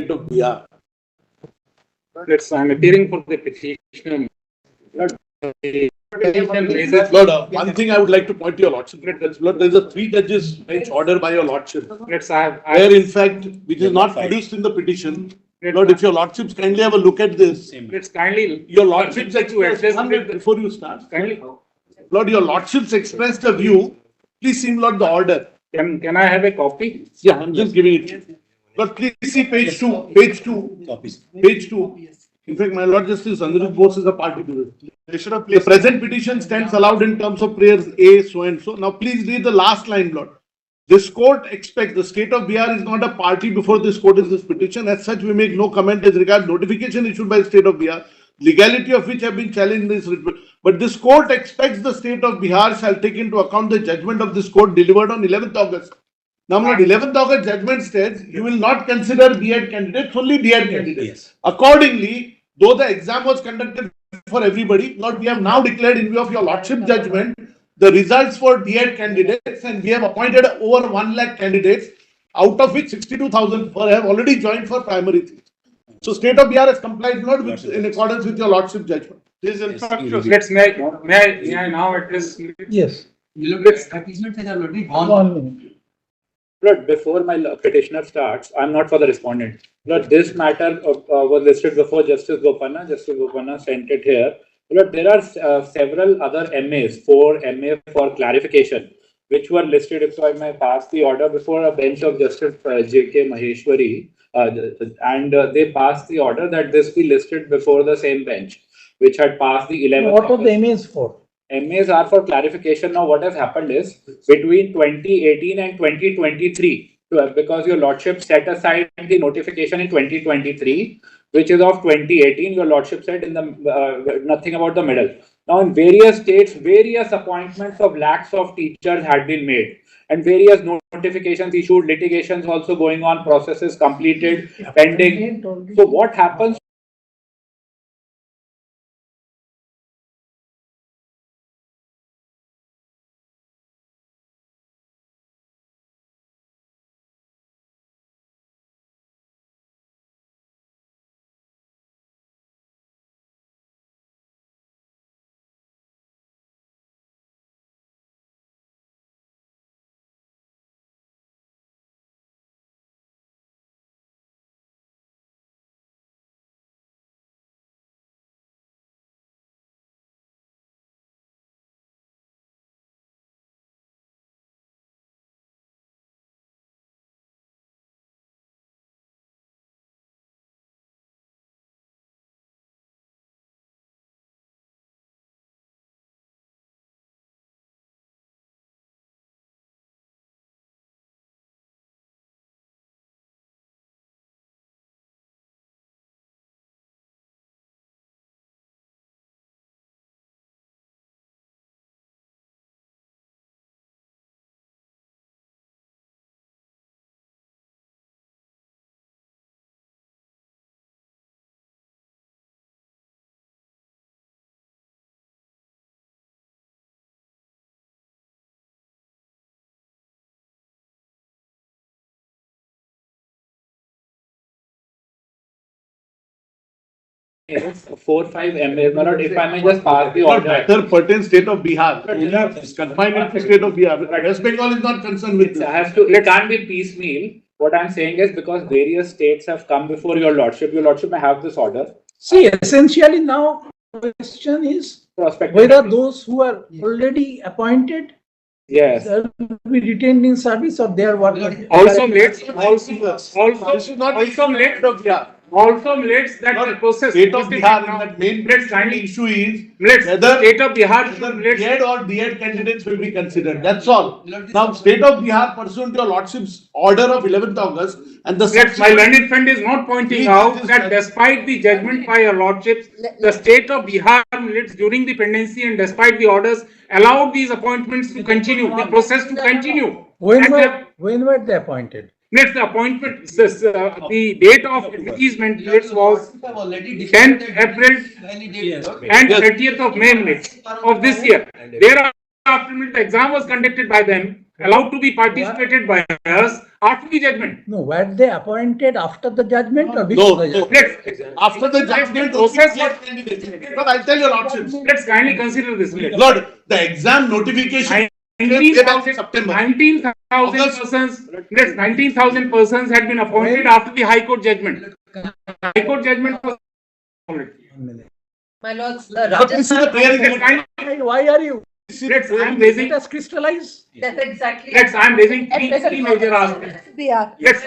of Bihar. I'm appearing for the petitioner. Lord, one thing I would like to point to your lordship. Lord, there is a 3 judges bench order by your lordship, where in fact, which is not produced in the petition. Lord, if your lordships kindly have a look at this. Let's kindly. Your lordships expressed, 1 minute before you start. Kindly. Lord, your lordships expressed a view. Please see, Lord, the order. Can I have a copy? Yeah, I'm just giving it. Lord, please see page 2. Page 2. Page 2. In fact, my Lord Justice Anirudh Bose is a party to this. The present petition stands allowed in terms of prayers A, so and so. Now, please read the last line, Lord. This court expects the state of Bihar is not a party before this court in this petition. As such, we make no comment as regards notification issued by the state of Bihar, legality of which have been challenged in this report. But this court expects the state of Bihar shall take into account the judgment of this court delivered on 11th August. Now, Lord, 11th August judgment states you will not consider B.ed candidates, only D.ed candidates. Yes. Accordingly, though the exam was conducted for everybody, Lord, we have now declared in view of your lordship judgment the results for D.ed candidates, and we have appointed over 1 lakh candidates, out of which 62,000 have already joined for primary things. So, state of Bihar has complied, Lord, in accordance with your lordship judgment. This is in fact. May I now address? Yes. Appeasement has already gone. 1 minute. Lord, before my petitioner starts, I'm not for the respondent. Lord, this matter was listed before Justice Gopana. Justice Gopana sent it here. Lord, there are several other MAs, 4 MA for clarification, which were listed, if I may pass the order before a bench of Justice J.K. Maheshwari, and they passed the order that this be listed before the same bench, which had passed the 11th. What are the MAs for? MAs are for clarification. Now, what has happened is between 2018 and 2023, because your lordship set aside the notification in 2023, which is of 2018, your lordship said in the nothing about the middle. Now, in various states, various appointments of lakhs of teachers had been made, and various notifications issued, litigations also going on, processes completed, pending. So, what happens? Yes, 4-5 MAs. Lord, if I may just pass the order. Matter pertains state of Bihar. It's confined to state of Bihar. West Bengal is not concerned with this. It can't be piecemeal. What I'm saying is because various states have come before your lordship may have this order. See, essentially now question is whether those who are already appointed, yes, will be retained in service or they are working. Also let's that Not process. State of Bihar, that main issue is whether State of Bihar B.ed or D.ed candidates will be considered. That's all. Now, State of Bihar pursuant to your lordship's order of 11th August and the my learned friend is not pointing out that despite the judgment by your lordships, the state of Bihar militates during the pendency and despite the orders allowed these appointments to continue, the process to continue. When were they appointed? Next, the appointment, the date of advertisement was 10th April and 30th of May of this year. Thereafter, the exam was conducted by them, allowed to be participated by us. After the judgment. No, were they appointed after the judgment or No, before the no. judgment? After the judgment, process process was. But I'll tell your lordships. Let's kindly consider this. Lord, the exam notification. 19,000 September. 19,000 August. persons. Yes, 19,000 persons had been appointed after the High Court judgment. High Court judgment was. My lords, the But this is the Rajasthan. prayer. Why are you? Let's, I'm raising. Let us crystallize. That's exactly. Let's, I'm raising three major aspects. Bihar. Yes,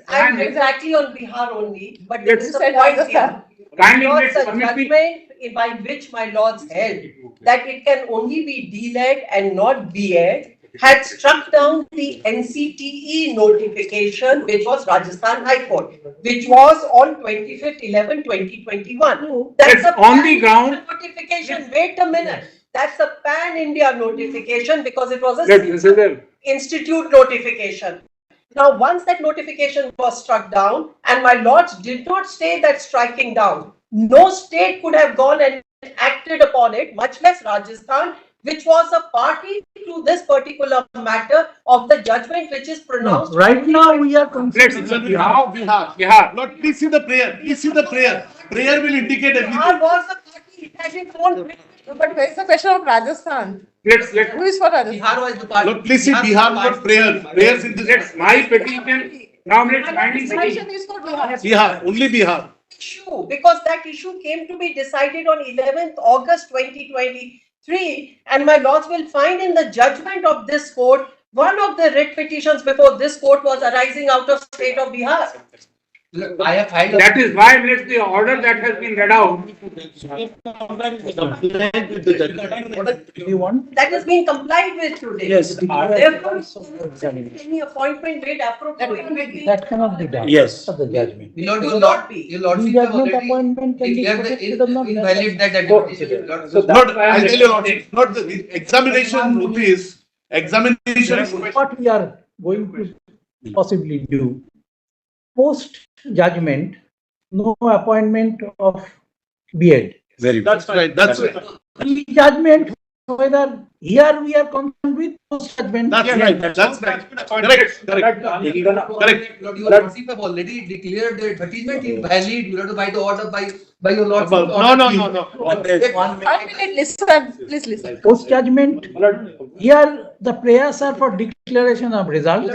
I'm exactly on Bihar only, but Let's there is a point here. Kindly Lords, let's the permit me. judgment by which my lords held that it can only be de.le.ed and not B.ed had struck down the NCTE notification, which was Rajasthan High Court, which was on 25th 11/2021. That's Yes, a on the pan-India ground. notification. Wait a minute. That's a pan-India notification because it was a This is the institute notification. Now, once that notification was struck down, and my lords did not stay that striking down, no state could have gone and acted upon it, much less Rajasthan, which was a party to this particular matter of the judgment which is No, pronounced. right now we are let's considering. now Bihar. Lord, please see the prayer. Please see the prayer. Prayer will indicate Bihar everything. was a party, it had its own. But where is the question of Rajasthan? Let's Who is for Rajasthan? Bihar was the party. Lord, please see Bihar for prayer. Prayers in this. let's my petition. Now let's kindly This question is for Bihar. Bihar, only Bihar. Issue, because that issue came to be decided on 11th August 2023, and my lords will find in the judgment of this court, one of the writ petitions before this court was arising out of state of Bihar. Look, I have filed. That is why let's the order that has been read out. You want? That has been complied with today. Yes. Therefore, any appointment made appropriately. That cannot be done. Yes. Of the judgment. Your Will not be. lordship have Judgment already appointment can be declared protected the or not. invalid that adjudication. Lord. So Lord, that's why I'll I'm tell you, Lord, not the examination notice. Examination. What we are going to possibly do, post judgment, no appointment of B.ed. Very good. That's right. That's right. Pre-judgment, whether here we are concerned with post judgment. That's right. That's right. Correct. Correct. Correct. Lord, your lordship have already declared the advertisement invalid. You have to buy the order by your lordship. No. 1 minute, listen, please listen. Post judgment, here the prayers are for declaration of result.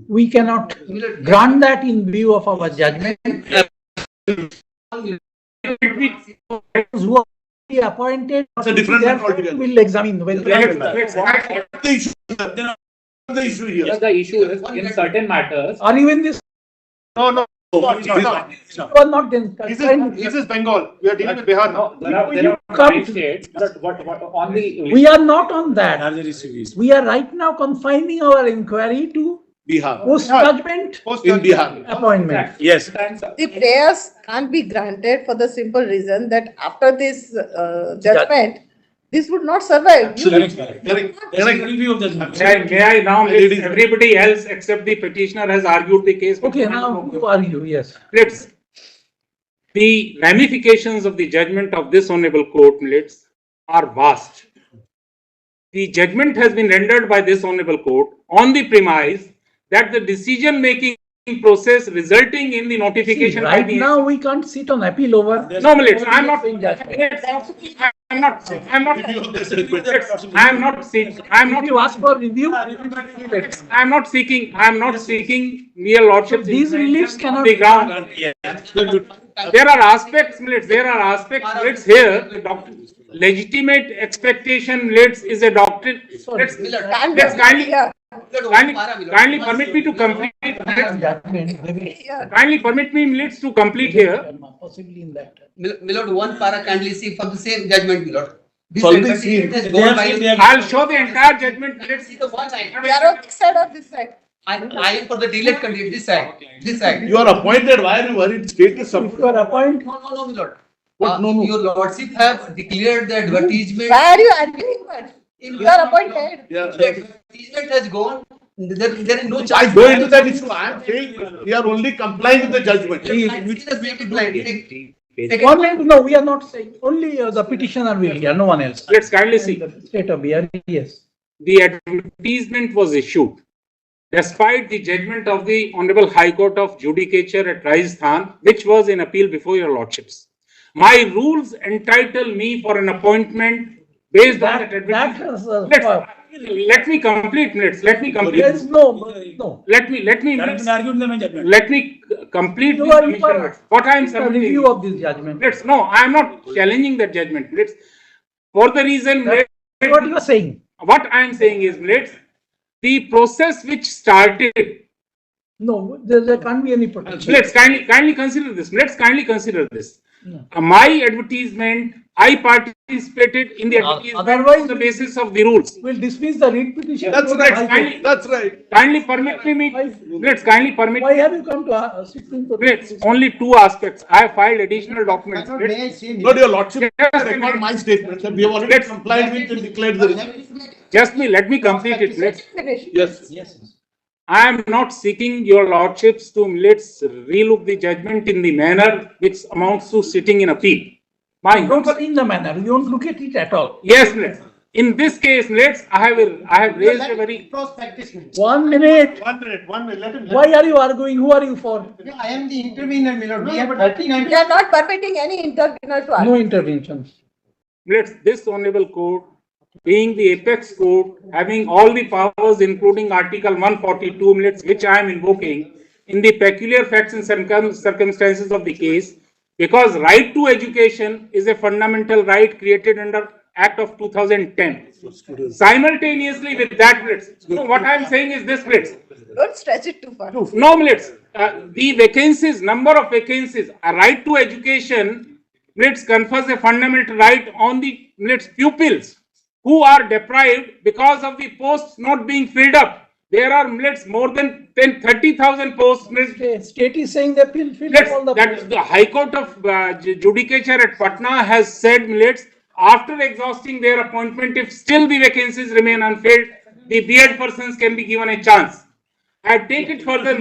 We cannot grant that in view of our judgment. Those who are appointed, It's a different matter therefore altogether. will examine whether. The issue here. The issue is in certain matters. Or even this No. was not then. This is Bengal. We are dealing with Bihar now. There are five states, but what on the We are not on that. Largely cities. We are right now confining our inquiry to Bihar. post judgment In Bihar. appointment. Yes. The prayers can't be granted for the simple reason that after this judgment, this would not survive. Correct. Review of judgment. may I now let everybody else except the petitioner has argued the case. Okay, now you argue, yes. Let's the ramifications of the judgment of this honorable court millets are vast. The judgment has been rendered by this honorable court on the premise that the decision-making process resulting in the See, notification by right the now, we can't sit on appeal over. no, millets, I'm not. Judgment. I'm not seeking. If you ask for review, I'm not seeking mere lordship. these reliefs cannot the be ground. There are aspects, millets, here. The doctrine, legitimate expectation, millets, is a doctrine. Let's kindly permit me to complete. judgment, maybe Kindly permit me, millets, to complete here. possibly in that. Milord, one para kindly see for the same judgment, Milord. This Solve the advertisement scene. has gone by. I'll show the entire judgment, millets. See the one side. We are on this side or this side? I am for the de.le.ed candidate, this side, this side. You are appointed. Why are you worried? State is If you are appointed, No, Milord. What? No. Your lordship have declared the advertisement. Why are you arguing that? You are appointed. Yeah. The advertisement has gone. There is no I chance. go into that issue. I am saying we are only complying with the judgment. no, we are not saying, only the petitioner will hear, no one else. Let's kindly see. The state of BR, yes. The advertisement was issued despite the judgment of the Honorable High Court of Judicature at Rajasthan, which was in appeal before your lordships. My rules entitle me for an appointment based on that advertisement. Let me complete. Let me complete. There is no. Let me That has been argued in the main judgment. let me complete You the are commission. for What I am a submitting. review of this judgment. No, I am not challenging that judgment. For the reason. That's what you are saying. What I am saying is, the process which started. No, there can't be any protection. Let's kindly consider this. Let's kindly consider this. No. My advertisement, I participated in the advertisement Otherwise, on the basis of the rules. We'll dismiss the writ petition. That's to the High right. Court. That's right. Kindly permit me. Kindly permit. Why have you come to Supreme Court? Only two aspects. I have filed additional documents. But your lordship, record my statement that we have already complied with and declared the result. Let me complete it. Yes. I am not seeking your lordships to relook the judgment in the manner which amounts to sitting in appeal. Don't look in the manner. You don't look at it at all. Yes, in this case, I have raised a very. 1 minute. 1 minute. Let him. Why are you arguing? Who are you for? I am the intervener, my lord. We have 39. We are not permitting any intervener to argue. No intervention. This honorable court, being the apex court, having all the powers, including Article 142, which I am invoking, in the peculiar facts and circumstances of the case, because right to education is a fundamental right created under Act of 2010. Simultaneously with that, what I am saying is this, Don't stretch it too far. No, the vacancies, number of vacancies, a right to education, confers a fundamental right on the pupils who are deprived because of the posts not being filled up. There are more than 30,000 posts. State is saying they fill up all the That the High Court of Judicature at Patna has said, after exhausting their appointment, if still the vacancies remain unfilled, the B.ed persons can be given a chance. I take it further,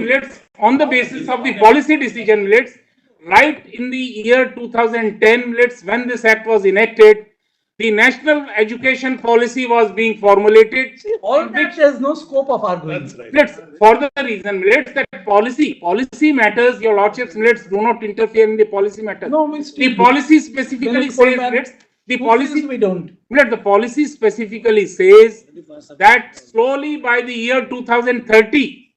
on the basis of the policy decision, right in the year 2010, when this act was enacted, the national education policy was being formulated. all that there's no scope of arguing. That's right. For the reason, that policy matters, your lordships, do not interfere in the policy matters. No, we still The policy specifically says, the policy we don't. The policy specifically says that slowly by the year 2030,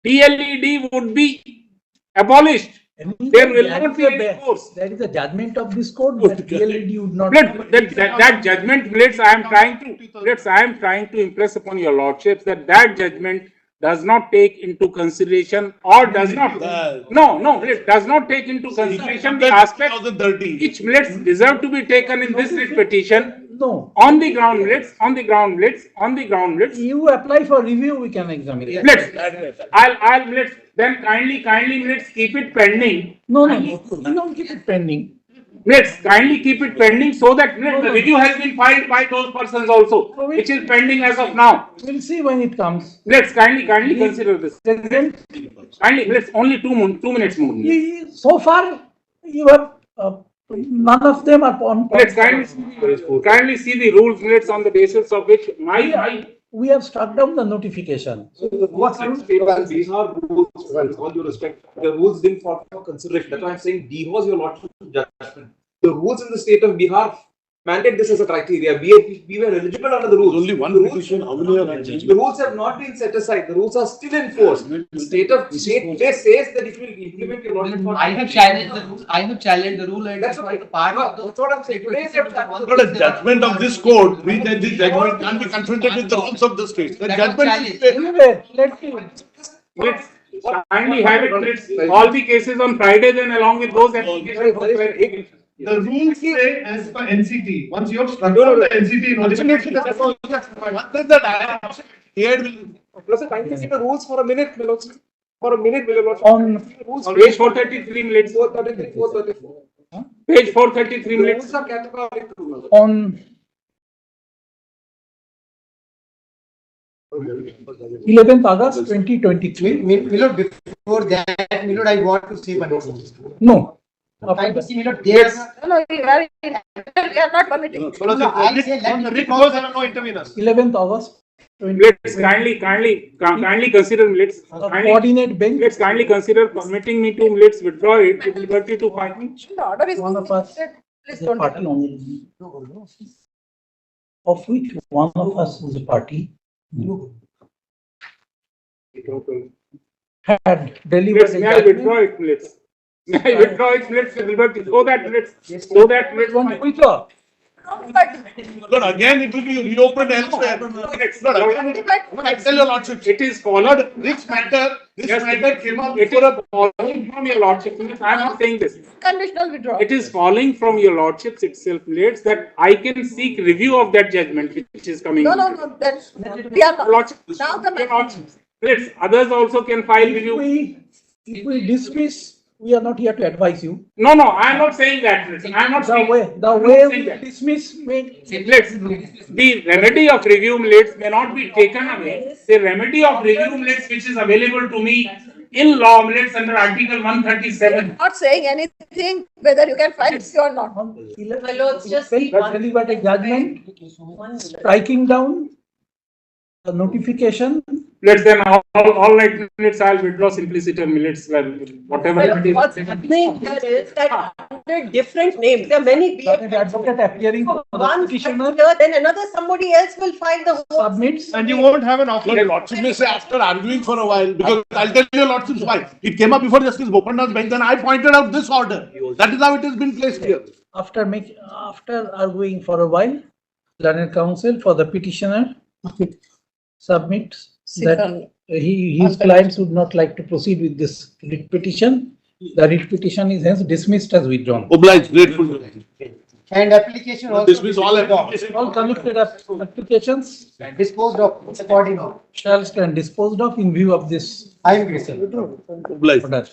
de.le.ed would be abolished. There will not be any force. That is a judgment of this court that de.le.ed would not. That judgment, I am trying to impress upon your lordships that judgment does not take into consideration or does not. It does not take into consideration the aspects which deserve to be taken in this writ petition. No. On the ground, You apply for review, we can examine it. I'll then kindly keep it pending. No, you don't keep it pending. Kindly keep it pending so that the review has been filed by those persons also, which is pending as of now. We'll see when it comes. Kindly consider this. Kindly, only 2 minutes more. So far, you have none of them are on. Kindly see the rules, on the basis of which we have struck down the notification. These are rules, with all due respect. The rules didn't fall for consideration. That's why I'm saying D was your lordship's judgment. The rules in the state of Bihar mandate this as a criteria. We were eligible under the rules. Only one petition. How many are changed? The rules have not been set aside. The rules are still enforced. The state says that if you implement your lordship. I have challenged the rule. I have challenged the rule, and That's what part of the. That's what I'm saying. Today, Not a judgment of this court. That the judgment can't be confronted with the rules of the state. The judgment is there. Let's kindly have it, all the cases on Friday, then along with those applications. The rules say as per NCT. Once you have struck down the NCT notification, Plus, kindly see the rules for a minute, For a minute, on Page 433, 434. Page 433, Rules are categorical. on 11th August 2023. Milord, before that, Milord, I want to say one thing. No. I see, Milord, there No, we are not permitting. I say, let me 11th August Let's kindly consider, let's coordinate bench. let's kindly consider permitting me to, let's withdraw it with liberty to find me. The order is One of us please is a don't. party only. Of which one of us is a party. Had delivered Let's, a may I withdraw judgment. it, let's. May I withdraw it, let's, with liberty, so that, let's. Want to withdraw? But again, it will be reopened elsewhere. But again, I tell your lordship, It is followed. this matter came up It before a. is falling from your lordship. I am not saying this. Conditional withdrawal. It is falling from your lordships itself, relates that I can seek review of that judgment which is coming. No, that's, we are not. Lordship, Now the your lordships. Relates, others also can file review. If we dismiss, we are not here to advise you. No, I am not saying that. I am not saying. The way we dismiss may. Let's, the remedy of review millets may not be taken away. The remedy of review millets which is available to me in law millets under Article 137. Not saying anything whether you can file it or not. My lords, just the one- Delivered a judgment, striking down the notification. Let's then all night millets I'll withdraw simpliciter millets, well, whatever. Well, what's happening here is that under different names, there are many The advocate appearing for the one petitioner here, then another, somebody else will file the whole. submits. And you won't have an offer. Your lordship may say after arguing for a while, because I'll tell your lordships why. It came up before Justice Bopanna's bench and I pointed out this order. That is how it has been placed here. After arguing for a while, learned counsel for the petitioner submits that his clients would not like to proceed with this writ petition. The writ petition is hence dismissed as withdrawn. Obliged, grateful. And application also. Dismiss all applications. All convicted applications Disposed of accordingly. shall stand disposed of in view of this I am grateful. Obliged. order.